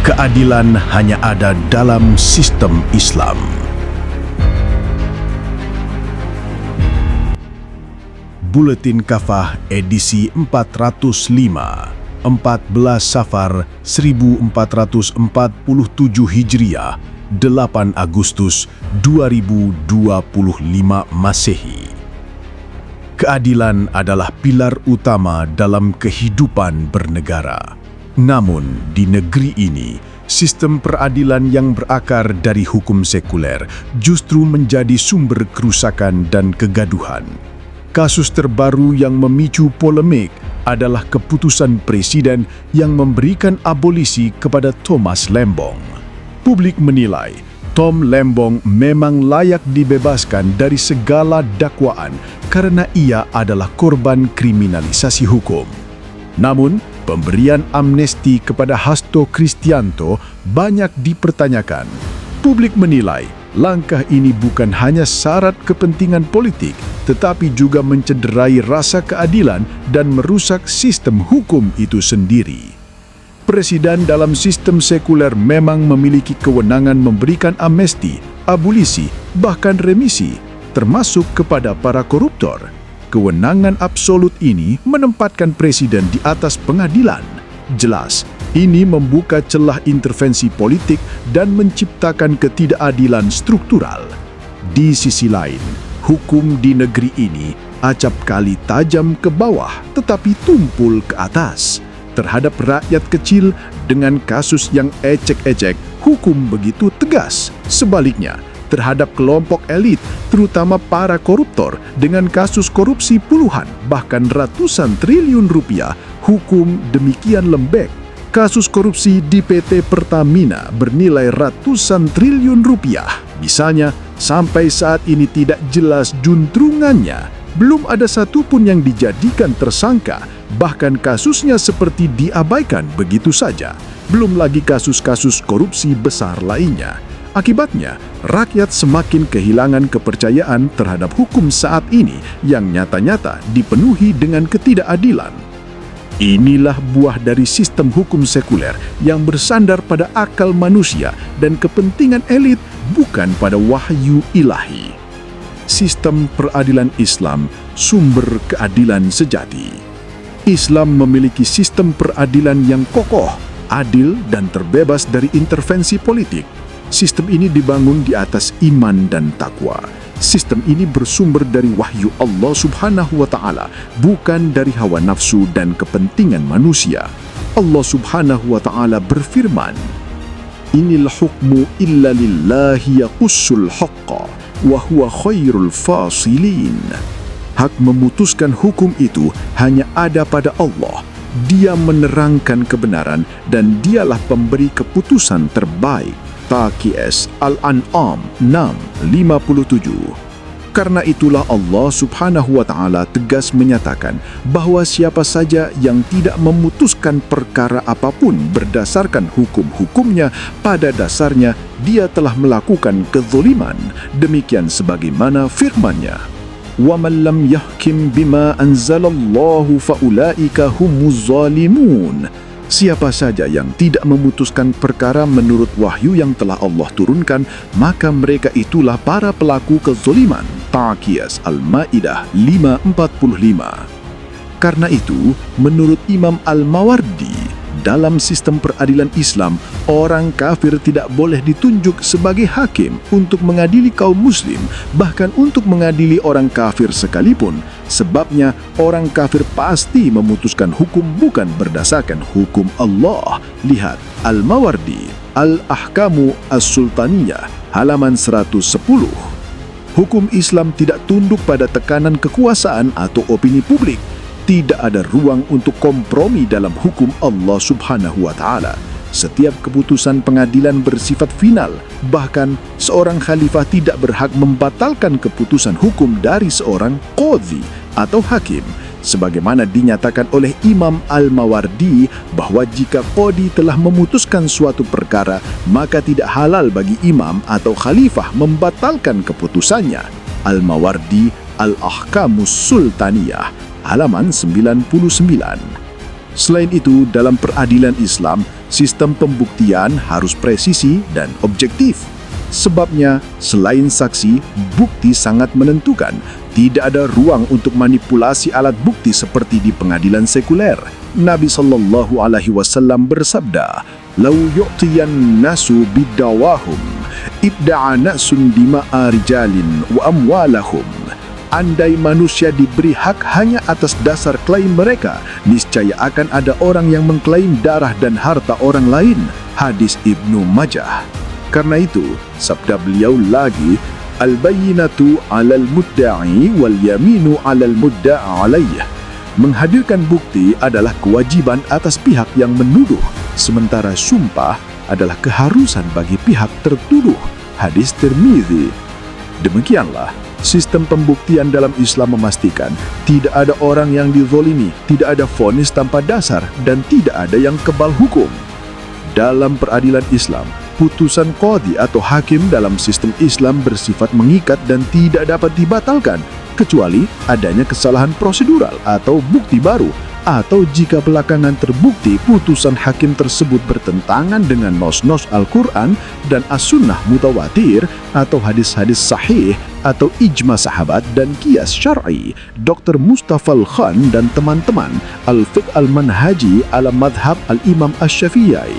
Keadilan hanya ada dalam sistem Islam. Buletin Kafah edisi 405, 14 Safar 1447 Hijriah, 8 Agustus 2025 Masehi. Keadilan adalah pilar utama dalam kehidupan bernegara. Namun, di negeri ini, sistem peradilan yang berakar dari hukum sekuler justru menjadi sumber kerusakan dan kegaduhan. Kasus terbaru yang memicu polemik adalah keputusan Presiden yang memberikan abolisi kepada Thomas Lembong. Publik menilai Tom Lembong memang layak dibebaskan dari segala dakwaan karena ia adalah korban kriminalisasi hukum. Namun, pemberian amnesti kepada Hasto Kristianto banyak dipertanyakan. Publik menilai langkah ini bukan hanya syarat kepentingan politik, tetapi juga mencederai rasa keadilan dan merusak sistem hukum itu sendiri. Presiden dalam sistem sekuler memang memiliki kewenangan memberikan amnesti, abolisi, bahkan remisi, termasuk kepada para koruptor. Kewenangan absolut ini menempatkan presiden di atas pengadilan. Jelas, ini membuka celah intervensi politik dan menciptakan ketidakadilan struktural. Di sisi lain, hukum di negeri ini acap kali tajam ke bawah tetapi tumpul ke atas. Terhadap rakyat kecil dengan kasus yang ecek-ecek, hukum begitu tegas. Sebaliknya, terhadap kelompok elit, terutama para koruptor, dengan kasus korupsi puluhan, bahkan ratusan triliun rupiah, hukum demikian lembek. Kasus korupsi di PT Pertamina bernilai ratusan triliun rupiah. Misalnya, sampai saat ini tidak jelas juntrungannya. Belum ada satupun yang dijadikan tersangka, bahkan kasusnya seperti diabaikan begitu saja. Belum lagi kasus-kasus korupsi besar lainnya. Akibatnya, rakyat semakin kehilangan kepercayaan terhadap hukum saat ini yang nyata-nyata dipenuhi dengan ketidakadilan. Inilah buah dari sistem hukum sekuler yang bersandar pada akal manusia dan kepentingan elit, bukan pada wahyu ilahi. Sistem peradilan Islam sumber keadilan sejati. Islam memiliki sistem peradilan yang kokoh, adil, dan terbebas dari intervensi politik. Sistem ini dibangun di atas iman dan takwa. Sistem ini bersumber dari wahyu Allah Subhanahu wa Ta'ala, bukan dari hawa nafsu dan kepentingan manusia. Allah Subhanahu wa Ta'ala berfirman, "Inil hukmu illa lillahi yaqussul haqqa wa huwa khairul fasilin." Hak memutuskan hukum itu hanya ada pada Allah. Dia menerangkan kebenaran dan dialah pemberi keputusan terbaik. Taqis Al-An'am 6:57. Karena itulah Allah Subhanahu wa Ta'ala tegas menyatakan bahwa siapa saja yang tidak memutuskan perkara apapun berdasarkan hukum-hukumnya, pada dasarnya dia telah melakukan kezaliman. Demikian sebagaimana firman-Nya, وَمَنْ لَمْ يَحْكِمْ بِمَا أَنْزَلَ اللَّهُ فَأُولَئِكَ هُمُ الظَّالِمُونَ. Siapa saja yang tidak memutuskan perkara menurut wahyu yang telah Allah turunkan, maka mereka itulah para pelaku kezaliman. Taqiyas Al-Ma'idah 5:45. Karena itu, menurut Imam Al-Mawardi, dalam sistem peradilan Islam, orang kafir tidak boleh ditunjuk sebagai hakim untuk mengadili kaum muslim, bahkan untuk mengadili orang kafir sekalipun. Sebabnya, orang kafir pasti memutuskan hukum bukan berdasarkan hukum Allah. Lihat Al-Mawardi, Al-Ahkamu As-Sultaniyah, halaman 110. Hukum Islam tidak tunduk pada tekanan kekuasaan atau opini publik. Tidak ada ruang untuk kompromi dalam hukum Allah Subhanahu wa Ta'ala. Setiap keputusan pengadilan bersifat final. Bahkan, seorang khalifah tidak berhak membatalkan keputusan hukum dari seorang qadhi atau hakim. Sebagaimana dinyatakan oleh Imam Al-Mawardi bahwa jika qadhi telah memutuskan suatu perkara, maka tidak halal bagi imam atau khalifah membatalkan keputusannya. Al-Mawardi, Al-Ahkamus Sultaniyah, halaman 99. Selain itu, dalam peradilan Islam, sistem pembuktian harus presisi dan objektif. Sebabnya, selain saksi, bukti sangat menentukan. Tidak ada ruang untuk manipulasi alat bukti seperti di pengadilan sekuler. Nabi SAW bersabda, "Lau yu'tiyan nasu bidawahum, ibda'a nasun dima'a rijalin wa amwalahum." Andai manusia diberi hak hanya atas dasar klaim mereka, niscaya akan ada orang yang mengklaim darah dan harta orang lain. Hadis Ibnu Majah. Karena itu, sabda beliau lagi, "Al-bayyinatu 'alal mudda'i wal yaminu 'alal mudda'a 'alayh." Menghadirkan bukti adalah kewajiban atas pihak yang menuduh, sementara sumpah adalah keharusan bagi pihak tertuduh. Hadis Tirmizi. Demikianlah, sistem pembuktian dalam Islam memastikan tidak ada orang yang dizolimi, tidak ada vonis tanpa dasar, dan tidak ada yang kebal hukum. Dalam peradilan Islam, putusan qadhi atau hakim dalam sistem Islam bersifat mengikat dan tidak dapat dibatalkan, kecuali adanya kesalahan prosedural atau bukti baru, atau jika belakangan terbukti putusan hakim tersebut bertentangan dengan nos-nos Al-Quran dan As-Sunnah mutawatir atau hadis-hadis sahih atau ijma sahabat dan qiyas syar'i. Dr. Mustafa Al-Khan dan teman-teman, Al-Fiqh Al-Manhaji ala Madhab Al-Imam Asy-Syafi'i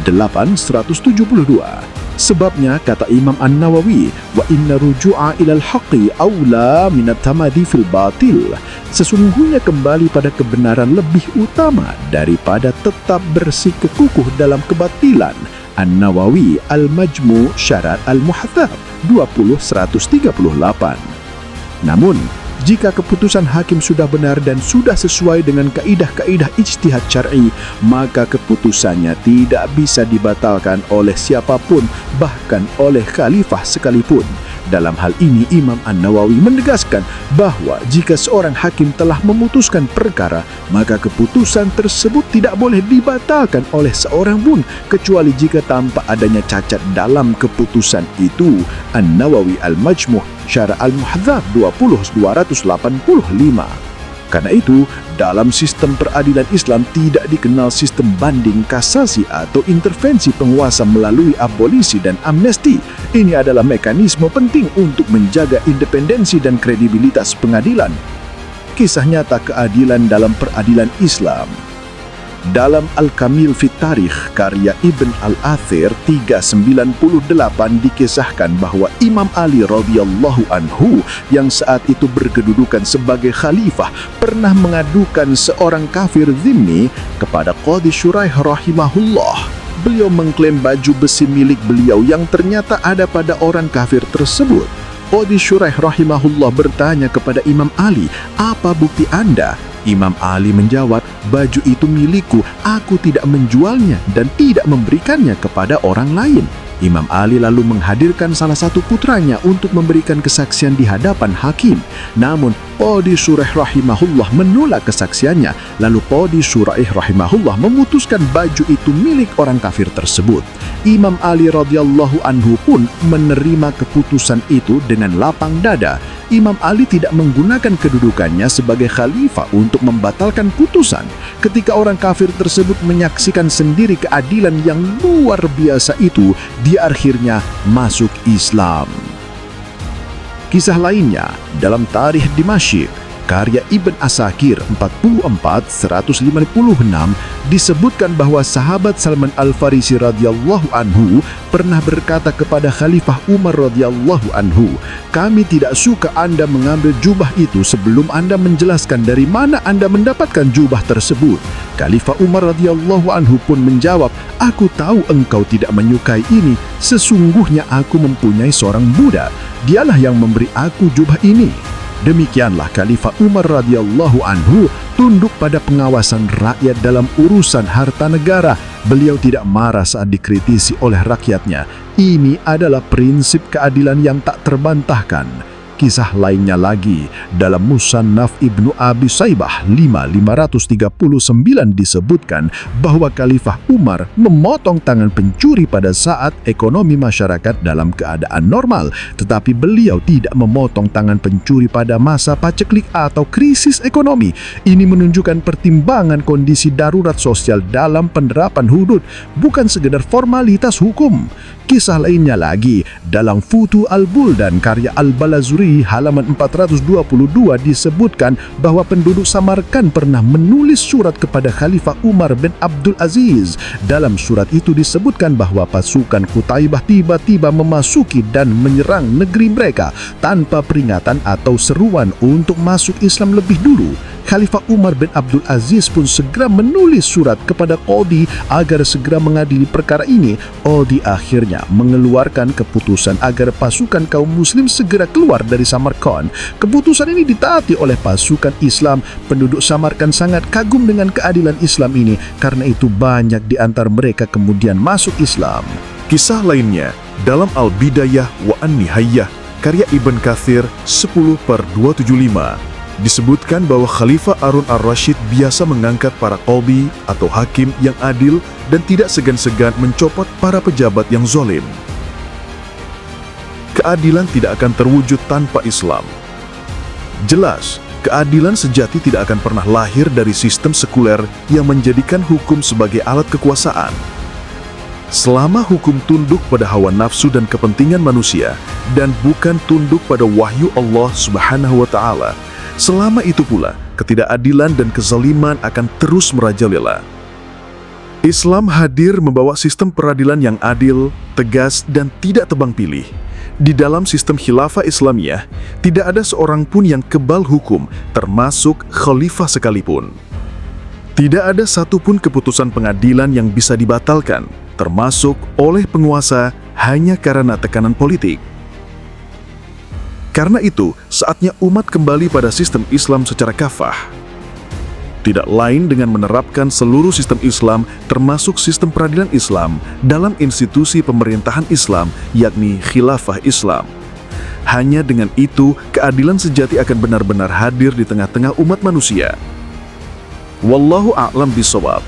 8/172. Sebabnya, kata Imam An-Nawawi, "Wa inna ruju'a ilal haqqi awla minat tamadi fil batil." Sesungguhnya kembali pada kebenaran lebih utama daripada tetap bersikukuh dalam kebatilan. An-Nawawi Al-Majmu' Syarat Al-Muhadzab 20/138. Namun, jika keputusan hakim sudah benar dan sudah sesuai dengan kaidah-kaidah ijtihad syar'i, maka keputusannya tidak bisa dibatalkan oleh siapapun, bahkan oleh khalifah sekalipun. Dalam hal ini, Imam An-Nawawi menegaskan bahwa jika seorang hakim telah memutuskan perkara, maka keputusan tersebut tidak boleh dibatalkan oleh seorang pun, kecuali jika tampak adanya cacat dalam keputusan itu. An-Nawawi Al-Majmu' Syarah Al-Muhadzab 20/285. Karena itu, dalam sistem peradilan Islam tidak dikenal sistem banding, kasasi, atau intervensi penguasa melalui abolisi dan amnesti. Ini adalah mekanisme penting untuk menjaga independensi dan kredibilitas pengadilan. Kisah nyata keadilan dalam peradilan Islam. Dalam Al-Kamil Fit Tarikh karya Ibn Al-Athir 398 dikisahkan bahwa Imam Ali radhiyallahu anhu yang saat itu berkedudukan sebagai khalifah pernah mengadukan seorang kafir zimmi kepada Qadhi Syuraih rahimahullah. Beliau mengklaim baju besi milik beliau yang ternyata ada pada orang kafir tersebut. Qadhi Syuraih rahimahullah bertanya kepada Imam Ali, "Apa bukti Anda?" Imam Ali menjawab, "Baju itu milikku, aku tidak menjualnya dan tidak memberikannya kepada orang lain." Imam Ali lalu menghadirkan salah satu putranya untuk memberikan kesaksian di hadapan hakim. Namun, Qadhi Syuraih rahimahullah menolak kesaksiannya. Lalu Qadhi Syuraih rahimahullah memutuskan baju itu milik orang kafir tersebut. Imam Ali radhiyallahu anhu pun menerima keputusan itu dengan lapang dada. Imam Ali tidak menggunakan kedudukannya sebagai khalifah untuk membatalkan putusan. Ketika orang kafir tersebut menyaksikan sendiri keadilan yang luar biasa itu, dia akhirnya masuk Islam. Kisah lainnya dalam Tarikh Dimashq karya Ibn Asakir 44/156 disebutkan bahwa sahabat Salman Al-Farisi radhiyallahu anhu pernah berkata kepada Khalifah Umar radhiyallahu anhu, "Kami tidak suka Anda mengambil jubah itu sebelum Anda menjelaskan dari mana Anda mendapatkan jubah tersebut." Khalifah Umar radhiyallahu anhu pun menjawab, "Aku tahu engkau tidak menyukai ini. Sesungguhnya aku mempunyai seorang budak. Dialah yang memberi aku jubah ini." Demikianlah Khalifah Umar radhiyallahu anhu tunduk pada pengawasan rakyat dalam urusan harta negara. Beliau tidak marah saat dikritisi oleh rakyatnya. Ini adalah prinsip keadilan yang tak terbantahkan. Kisah lainnya lagi dalam Musannaf Ibnu Abi Saibah 539 disebutkan bahwa Khalifah Umar memotong tangan pencuri pada saat ekonomi masyarakat dalam keadaan normal, tetapi beliau tidak memotong tangan pencuri pada masa paceklik atau krisis ekonomi. Ini menunjukkan pertimbangan kondisi darurat sosial dalam penerapan hudud, bukan sekedar formalitas hukum. Kisah lainnya lagi dalam Futu Al-Buldan karya Al-Balazuri halaman 422 disebutkan bahwa penduduk Samarkand pernah menulis surat kepada Khalifah Umar bin Abdul Aziz. Dalam surat itu disebutkan bahwa pasukan Qutaibah tiba-tiba memasuki dan menyerang negeri mereka tanpa peringatan atau seruan untuk masuk Islam lebih dulu. Khalifah Umar bin Abdul Aziz pun segera menulis surat kepada Qadhi agar segera mengadili perkara ini. Qadhi akhirnya mengeluarkan keputusan agar pasukan kaum muslim segera keluar dari Samarkand. Keputusan ini ditaati oleh pasukan Islam. Penduduk Samarkand sangat kagum dengan keadilan Islam ini, karena itu banyak di antara mereka kemudian masuk Islam. Kisah lainnya dalam Al-Bidayah wa An-Nihayah karya Ibn Katsir 10/275 disebutkan bahwa Khalifah Harun ar-Rasyid biasa mengangkat para qadhi atau hakim yang adil dan tidak segan-segan mencopot para pejabat yang zalim. Keadilan tidak akan terwujud tanpa Islam. Jelas, keadilan sejati tidak akan pernah lahir dari sistem sekuler yang menjadikan hukum sebagai alat kekuasaan. Selama hukum tunduk pada hawa nafsu dan kepentingan manusia dan bukan tunduk pada wahyu Allah Subhanahu wa Ta'ala, selama itu pula ketidakadilan dan kezaliman akan terus merajalela. Islam hadir membawa sistem peradilan yang adil, tegas, dan tidak tebang pilih. Di dalam sistem khilafah Islamiyah, tidak ada seorang pun yang kebal hukum, termasuk khalifah sekalipun. Tidak ada satupun keputusan pengadilan yang bisa dibatalkan, termasuk oleh penguasa hanya karena tekanan politik. Karena itu, saatnya umat kembali pada sistem Islam secara kafah. Tidak lain dengan menerapkan seluruh sistem Islam, termasuk sistem peradilan Islam, dalam institusi pemerintahan Islam, yakni khilafah Islam. Hanya dengan itu, keadilan sejati akan benar-benar hadir di tengah-tengah umat manusia. Wallahu a'lam bishawab.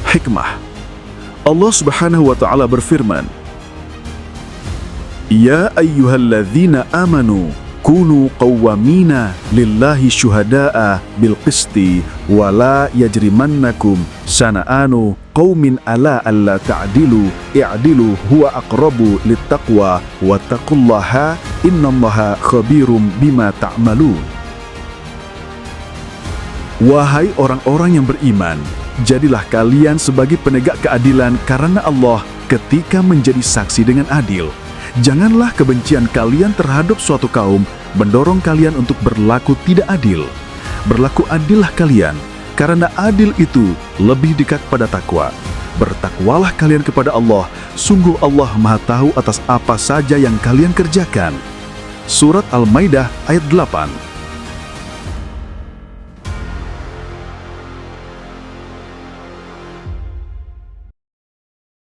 Hikmah. Allah Subhanahu wa Ta'ala berfirman, Ya ayyuhalladzina amanu kunu qawwamina lillahi syuhada'a bilqisti wa la yajrimannakum sana'anu qawmin ala alla ta'dilu i'dilu huwa aqrabu littaqwa wattaqullaha innallaha khabirum bima ta'malun. Wahai orang-orang yang beriman, jadilah kalian sebagai penegak keadilan karena Allah ketika menjadi saksi dengan adil. Janganlah kebencian kalian terhadap suatu kaum mendorong kalian untuk berlaku tidak adil. Berlaku adillah kalian, karena adil itu lebih dekat pada takwa. Bertakwalah kalian kepada Allah, sungguh Allah Maha Tahu atas apa saja yang kalian kerjakan. Surat Al-Maidah ayat 8.